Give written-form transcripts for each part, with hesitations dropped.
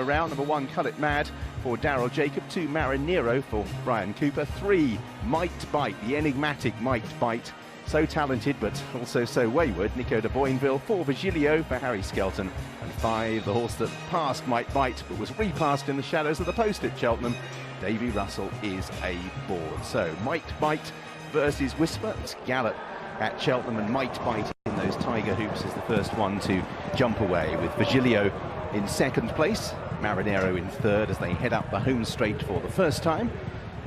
Around number 1, Cut It Mad for Daryl Jacob, 2, Marinero for Brian Cooper, 3, Might Bite, the enigmatic Might Bite. So talented, but also so wayward, Nico de Boinville, 4, Virgilio for Harry Skelton, and 5, the horse that passed Might Bite, but was repassed in the shadows of the post at Cheltenham, Davy Russell is aboard. So Might Bite versus Whisper. It's Gallop at Cheltenham, and Might Bite in those tiger hoops is the first one to jump away, with Virgilio in second place, Marinero in third as they head up the home straight for the first time,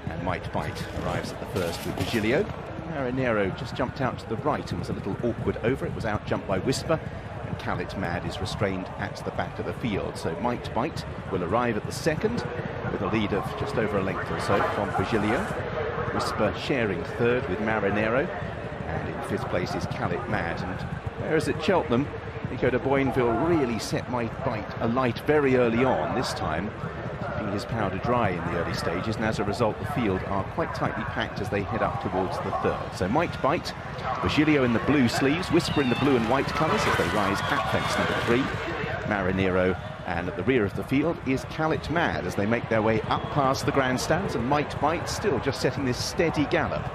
and Might Bite arrives at the first with Virgilio. Marinero just jumped out to the right and was a little awkward over it, was out jumped by Whisper, and Cut It Mad is restrained at the back of the field. So Might Bite will arrive at the second with a lead of just over a length or so from Virgilio. Whisper sharing third with Marinero, and in fifth place is Cut It Mad. And whereas at Cheltenham, Nico de Boinville really set Might Bite alight very early on, this time keeping his powder dry in the early stages, and as a result the field are quite tightly packed as they head up towards the third. So Might Bite, Virgilio in the blue sleeves, Whisper in the blue and white colours as they rise at fence number 3, Marinero, and at the rear of the field is Cut It Mad as they make their way up past the grandstands, and Might Bite still just setting this steady gallop.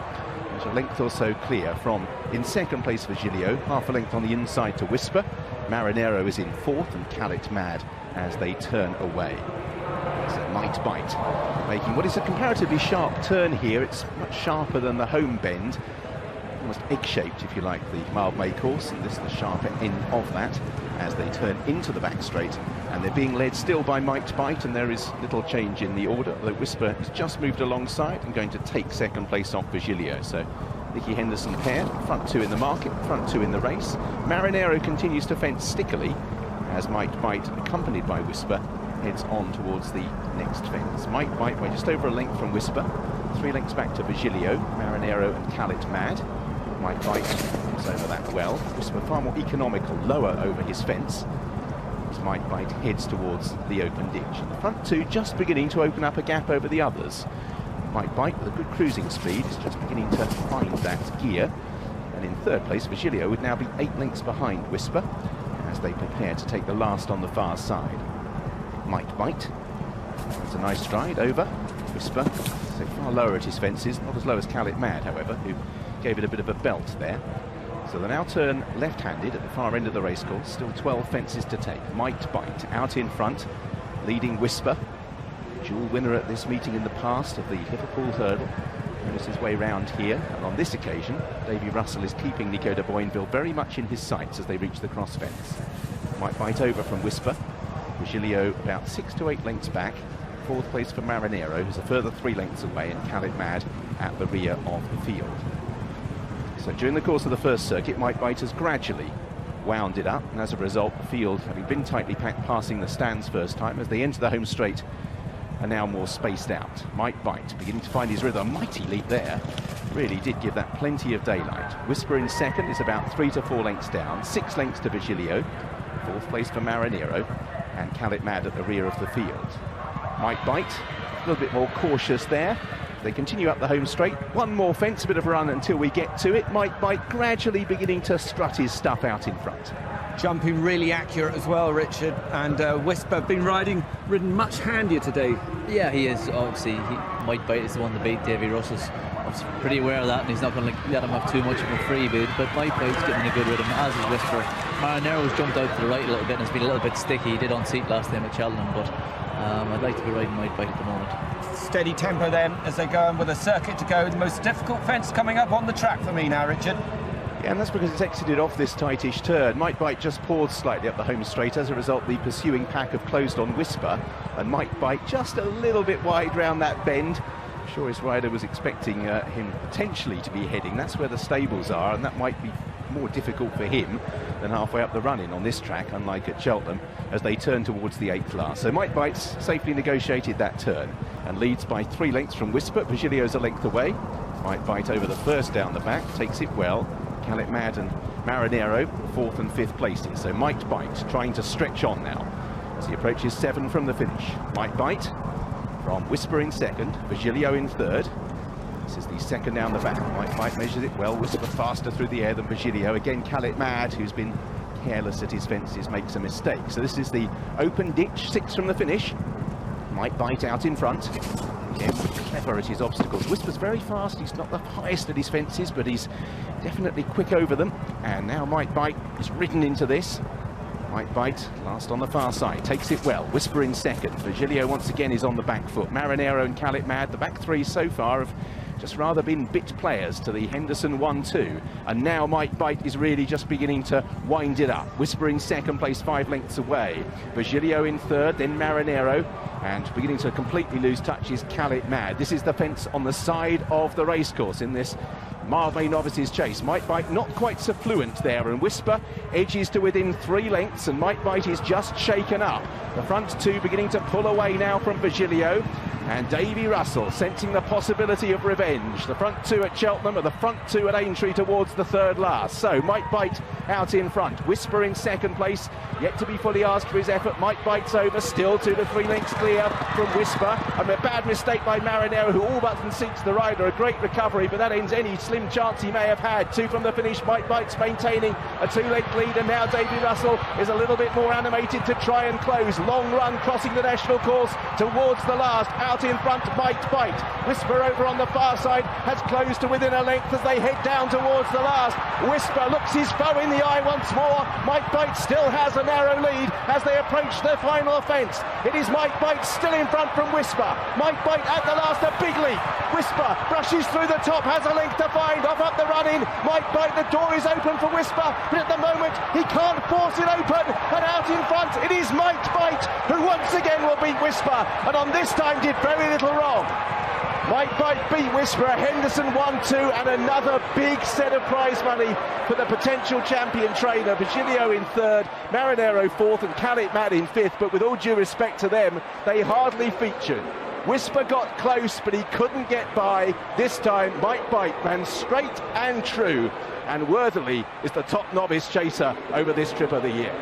A length or so clear from, in second place, Virgilio, half a length on the inside to Whisper. Marinero is in fourth, and Cut It Mad as they turn away. So Might Bite making what is a comparatively sharp turn here. It's much sharper than the home bend, almost egg-shaped if you like, the Mildmay course, and this is the sharper end of that as they turn into the back straight, and they're being led still by Might Bite, and there is little change in the order, though Whisper has just moved alongside and going to take second place off Virgilio. So Nicky Henderson pair, front 2 in the market, front 2 in the race. Marinero continues to fence stickily as Might Bite, accompanied by Whisper, heads on towards the next fence. Might Bite by just over a length from Whisper, 3 lengths back to Virgilio, Marinero and Cut It Mad. Might Bite is over that well. Whisper far more economical, lower over his fence, as Might Bite heads towards the open ditch. And the front 2 just beginning to open up a gap over the others. Might Bite with a good cruising speed is just beginning to find that gear. And in third place, Virgilio would now be 8 lengths behind Whisper as they prepare to take the last on the far side. Might Bite, it's a nice stride over Whisper, so far lower at his fences, not as low as Cut It Mad, however, who gave it a bit of a belt there. So they now turn left-handed at the far end of the racecourse, still 12 fences to take. Might Bite out in front, leading Whisper, dual winner at this meeting in the past of the Liverpool hurdle. Knows his way round here, and on this occasion Davy Russell is keeping Nico de Boinville very much in his sights as they reach the cross fence. Might Bite over from Whisper, Virgilio about 6 to 8 lengths back, fourth place for Marinero, who's a further 3 lengths away, and Cut It Mad at the rear of the field. So during the course of the first circuit, Might Bite has gradually wound it up, and as a result the field, having been tightly packed passing the stands first time, as they enter the home straight are now more spaced out. Might Bite beginning to find his rhythm, mighty leap there, really did give that plenty of daylight. Whisper in second is about 3 to 4 lengths down, 6 lengths to Virgilio, fourth place for Marinero, and Cut It Mad at the rear of the field. Might Bite a little bit more cautious there. They continue up the home straight, one more fence, a bit of a run until we get to it. Might Bite gradually beginning to strut his stuff out in front. Jumping really accurate as well, Richard, and Whisper been ridden much handier today. Yeah, he is. Obviously, Might Bite is the one to beat. Davy Russell's obviously pretty aware of that, and he's not going to let him have too much of a freebie, but Might Bite's getting a good rhythm, as is Whisper. Marinero's jumped out to the right a little bit and has been a little bit sticky. He did unseat last time at Cheltenham, but I'd like to be riding Might Bite at the moment. Steady tempo then as they go on with a circuit to go. The most difficult fence coming up on the track for me now, Richard. Yeah, and that's because it's exited off this tightish turn. Might Bite just paused slightly up the home straight. As a result, the pursuing pack have closed on Whisper, and Might Bite just a little bit wide round that bend. I'm sure his rider was expecting him potentially to be heading. That's where the stables are, and that might be more difficult for him than halfway up the run-in on this track, unlike at Cheltenham, as they turn towards the 8th class. So Might Bite's safely negotiated that turn and leads by 3 lengths from Whisper. Virgilio's a length away. Might Bite over the first down the back, takes it well. Cut It Mad and Marinero, 4th and 5th places. So Might Bite trying to stretch on now as he approaches 7 from the finish. Might Bite from Whisper in second, Virgilio in third. This is the second down the back. Might Bite measures it well. Whisper faster through the air than Virgilio. Again, Cut It Mad, who's been careless at his fences, makes a mistake. So this is the open ditch, 6 from the finish. Might Bite out in front. Again, clever at his obstacles. Whisper's very fast. He's not the highest at his fences, but he's definitely quick over them. And now Might Bite is ridden into this. Might Bite, last on the far side, takes it well. Whisper in second. Virgilio once again is on the back foot. Marinero and Khaled Mad, the back three so far have just rather been bit players to the Henderson 1-2. And now Might Bite is really just beginning to wind it up. Whisper in second place, 5 lengths away. Virgilio in third, then Marinero. And beginning to completely lose touch is Khaled Mad. This is the fence on the side of the racecourse in this Mildmay Novices chase. Might Bite not quite so fluent there, and Whisper edges to within 3 lengths, and Might Bite is just shaken up. The front two beginning to pull away now from Virgilio, and Davy Russell sensing the possibility of revenge. The front two at Cheltenham are the front two at Aintree towards the third last. So Might Bite out in front. Whisper in second place, yet to be fully asked for his effort. Might Bite's over, still 2 to 3 lengths clear from Whisper. And a bad mistake by Marinero, who all but sinks the rider. A great recovery, but that ends any slim chance he may have had. 2 from the finish. Might Bite's maintaining a 2-length lead, and now Davy Russell is a little bit more animated to try and close. Long run crossing the national course towards the last. Out in front, Might Bite. Whisper over on the far side has closed to within a length as they head down towards the last. Whisper looks his foe in the eye once more. Might Bite still has a narrow lead as they approach the final fence. It is Might Bite still in front from Whisper. Might Bite at the last, a big leap. Whisper brushes through the top, has a length to find. Off up the run in. Might Bite, the door is open for Whisper, but at the moment he can't force it open. And out in front, it is Might Bite who once again will beat Whisper, and on this time did very little wrong. Might Bite beat Whisper, Henderson 1-2, and another big set of prize money for the potential champion trainer. Virgilio in third, Marinero fourth, and Khaled Mad in fifth. But with all due respect to them, they hardly featured. Whisper got close, but he couldn't get by. This time, Might Bite ran straight and true, and worthily is the top novice chaser over this trip of the year.